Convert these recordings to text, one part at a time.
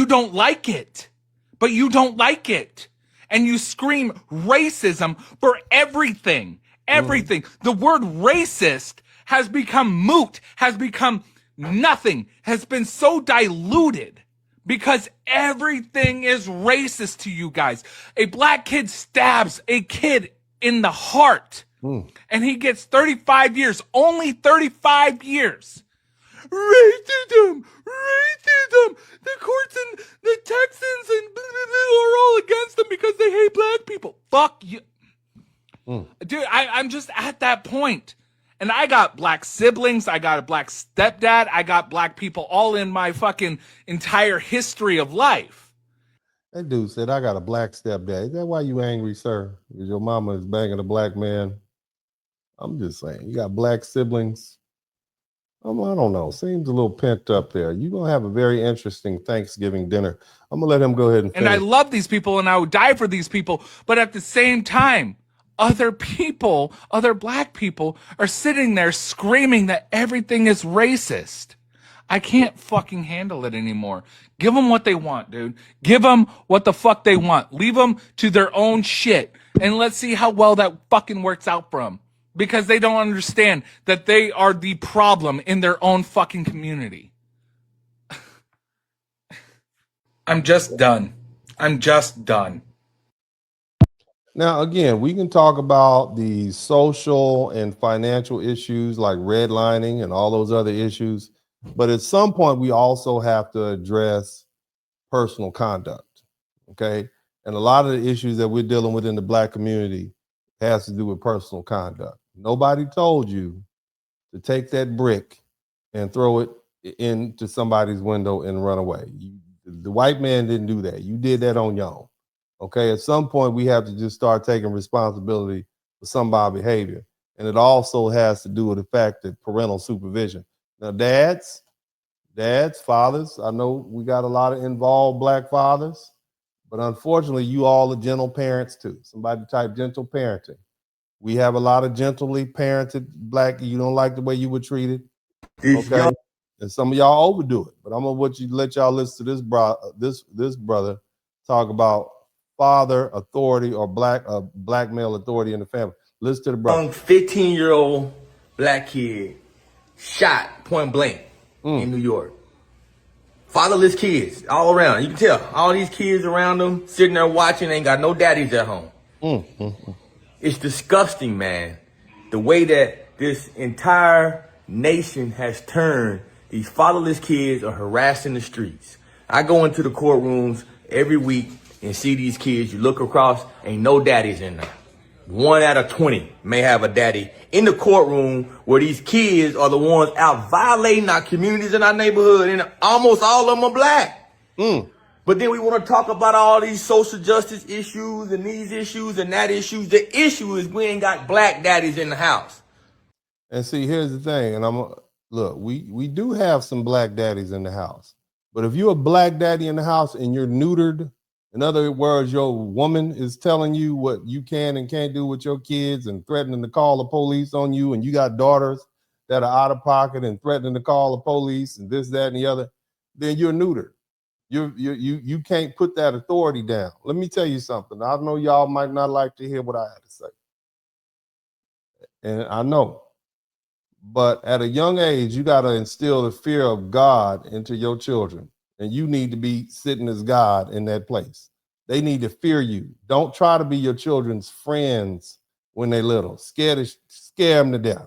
you don't like it. But you don't like it. And you scream racism for everything. Everything. The word racist has become moot, has become nothing, has been so diluted because everything is racist to you guys. A black kid stabs a kid in the heart and he gets 35 years, only 35 years. Racism, racism. The courts and the Texans and blah, blah, blah are all against them because they hate black people. Fuck you. Dude, I'm just at that point. And I got black siblings. I got a black stepdad. I got black people all in my fucking entire history of life. That dude said, I got a black stepdad. Is that why you angry, sir? Because your mama is banging a black man? I'm just saying, you got black siblings. I don't know. Seems a little pent up there. You're going to have a very interesting Thanksgiving dinner. I'm going to let him go ahead and finish. And I love these people and I would die for these people. But at the same time, other people, other black people are sitting there screaming that everything is racist. I can't fucking handle it anymore. Give them what they want, dude. Give them what the fuck they want. Leave them to their own shit. And let's see how well that fucking works out for them. Because they don't understand that they are the problem in their own fucking community. I'm just done. I'm just done. Now, again, we can talk about the social and financial issues like redlining and all those other issues. But at some point, we also have to address personal conduct. Okay. And a lot of the issues that we're dealing with in the black community has to do with personal conduct. Nobody told you to take that brick and throw it into somebody's window and run away. The white man didn't do that. You did that on your own. Okay, at some point we have to just start taking responsibility for some of our behavior. And it also has to do with the fact that parental supervision. Now, dads, fathers, I know we got a lot of involved black fathers, but unfortunately you all are gentle parents too. Somebody type gentle parenting. We have a lot of gently parented black. You don't like the way you were treated, okay? And some of y'all overdo it. But I'm gonna let y'all listen to this brother talk about father authority or black male authority in the family. Listen to the brother. Young 15-year-old black kid shot point blank in New York. Fatherless kids all around. You can tell all these kids around them sitting there watching, ain't got no daddies at home. It's disgusting, man. The way that this entire nation has turned. These fatherless kids are harassing the streets. I go into the courtrooms every week and see these kids. You look across, ain't no daddies in there. 1 out of 20 may have a daddy in the courtroom where these kids are the ones out violating our communities in our neighborhood, and almost all of them are black. But then we want to talk about all these social justice issues and these issues and that issues. The issue is we ain't got black daddies in the house. And see, here's the thing, and look, we do have some black daddies in the house. But if you're a black daddy in the house and you're neutered, in other words, your woman is telling you what you can and can't do with your kids and threatening to call the police on you, and you got daughters that are out of pocket and threatening to call the police and this, that, and the other, then you're neutered. You can't put that authority down. Let me tell you something. I know y'all might not like to hear what I have to say. And I know. But at a young age, you got to instill the fear of God into your children. And you need to be sitting as God in that place. They need to fear you. Don't try to be your children's friends when they're little. Scare them to death.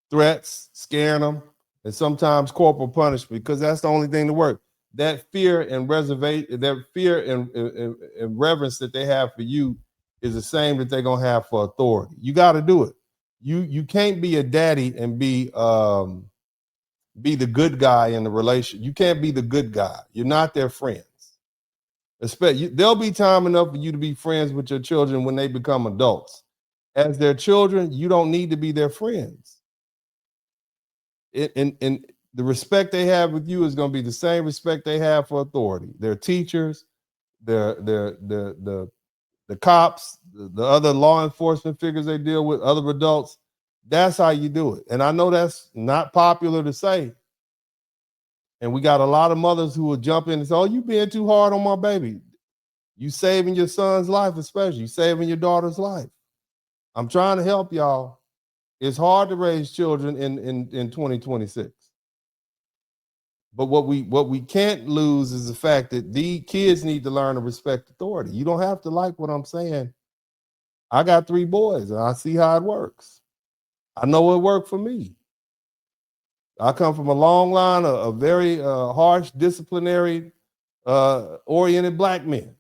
Threats, scaring them, and sometimes corporal punishment, because that's the only thing to work. That fear and reservation, that fear and reverence that they have for you is the same that they're gonna have for authority. You got to do it. You can't be a daddy and be the good guy in the relation. You can't be the good guy. You're not their friends. There'll be time enough for you to be friends with your children when they become adults. As their children, you don't need to be their friends. And the respect they have with you is going to be the same respect they have for authority. Their teachers, the cops, the other law enforcement figures they deal with, other adults. That's how you do it. And I know that's not popular to say. And we got a lot of mothers who will jump in and say, oh, you being too hard on my baby. You saving your son's life, especially. You saving your daughter's life. I'm trying to help y'all. It's hard to raise children in 2026. But what we can't lose is the fact that the kids need to learn to respect authority. You don't have to like what I'm saying. I got 3 boys, and I see how it works. I know it worked for me. I come from a long line of very harsh, disciplinary, oriented Black men.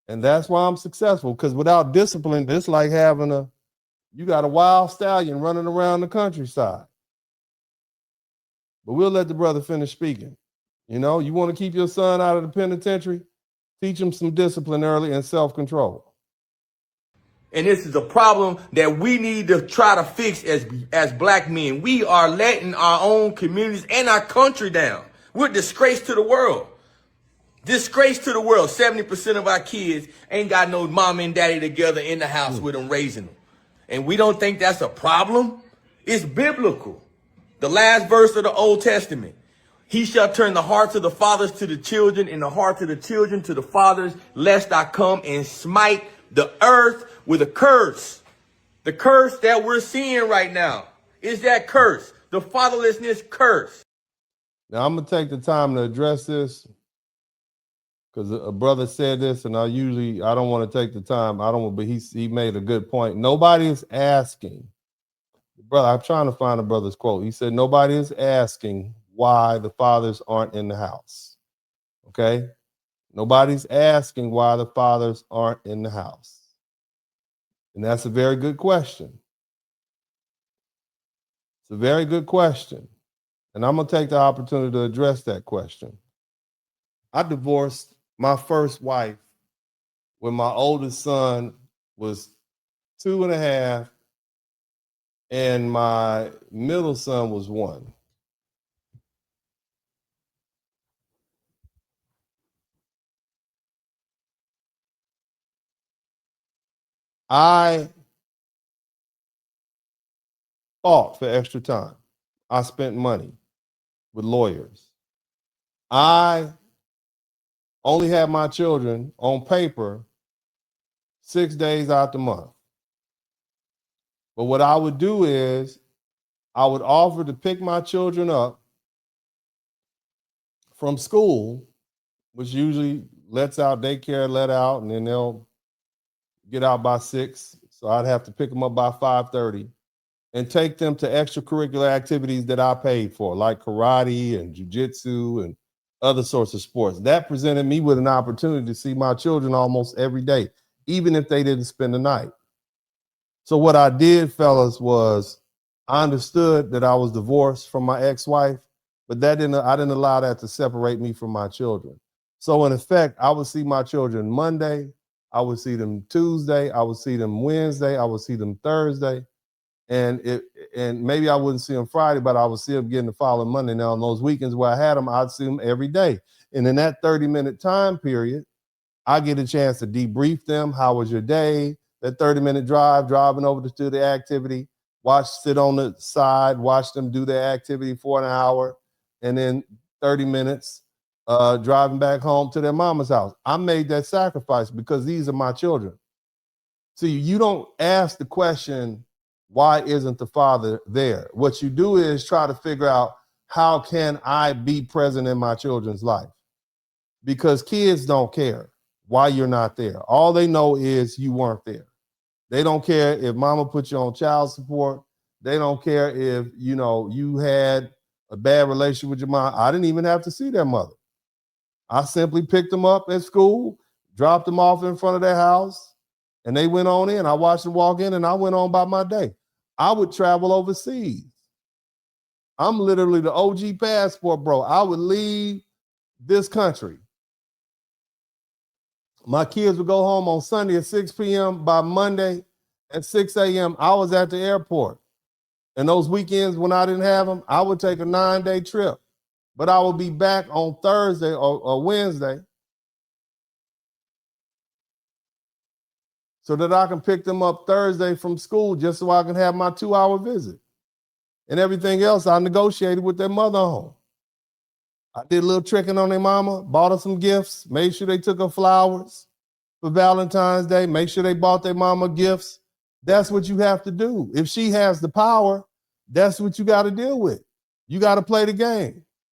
And that's why I'm successful, because without discipline, it's like having you got a wild stallion running around the countryside. But we'll let the brother finish speaking. You know, you want to keep your son out of the penitentiary, teach him some discipline early and self-control. And this is a problem that we need to try to fix as Black men. We are letting our own communities and our country down. We're a disgrace to the world. Disgrace to the world. 70% of our kids ain't got no mom and daddy together in the house with them raising them. And we don't think that's a problem? It's biblical. The last verse of the Old Testament. He shall turn the hearts of the fathers to the children and the hearts of the children to the fathers, lest I come and smite the earth with a curse. The curse that we're seeing right now is that curse, the fatherlessness curse. Now, I'm going to take the time to address this because a brother said this, and I don't want to take the time. But he made a good point. Nobody is asking. Brother, I'm trying to find a brother's quote. He said, nobody is asking why the fathers aren't in the house. Okay? Nobody's asking why the fathers aren't in the house. And that's a very good question. It's a very good question. And I'm going to take the opportunity to address that question. I divorced my first wife when my oldest son was 2.5 and my middle son was 1. I fought for extra time. I spent money with lawyers. I only had my children on paper 6 days out the month. But what I would do is I would offer to pick my children up from school, which usually lets out daycare, let out, and then they'll get out by 6. So I'd have to pick them up by 5:30 and take them to extracurricular activities that I paid for, like karate and jujitsu and other sorts of sports. That presented me with an opportunity to see my children almost every day, even if they didn't spend the night. So what I did, fellas, was I understood that I was divorced from my ex-wife, but I didn't allow that to separate me from my children. So in effect, I would see my children Monday, I would see them Tuesday, I would see them Wednesday, I would see them Thursday, and maybe I wouldn't see them Friday, but I would see them again the following Monday. Now on those weekends where I had them, I'd see them every day. And in that 30-minute time period, I get a chance to debrief them. How was your day? That 30-minute driving over to the activity, sit on the side, watch them do their activity for an hour, and then 30 minutes driving back home to their mama's house. I made that sacrifice because these are my children. See, you don't ask the question, why isn't the father there? What you do is try to figure out, how can I be present in my children's life? Because kids don't care why you're not there. All they know is you weren't there. They don't care if mama put you on child support. They don't care if, you had a bad relationship with your mom. I didn't even have to see their mother. I simply picked them up at school, dropped them off in front of their house, and they went on in. I watched them walk in, and I went on by my day. I would travel overseas. I'm literally the OG passport bro. I would leave this country. My kids would go home on Sunday at 6 p.m. By Monday at 6 a.m., I was at the airport. And those weekends when I didn't have them, I would take a 9-day trip. But I would be back on Thursday or Wednesday so that I can pick them up Thursday from school just so I can have my 2-hour visit. And everything else I negotiated with their mother home. I did a little tricking on their mama, bought her some gifts, made sure they took her flowers for Valentine's Day, make sure they bought their mama gifts. That's what you have to do. If she has the power, that's what you got to deal with. You got to play the game.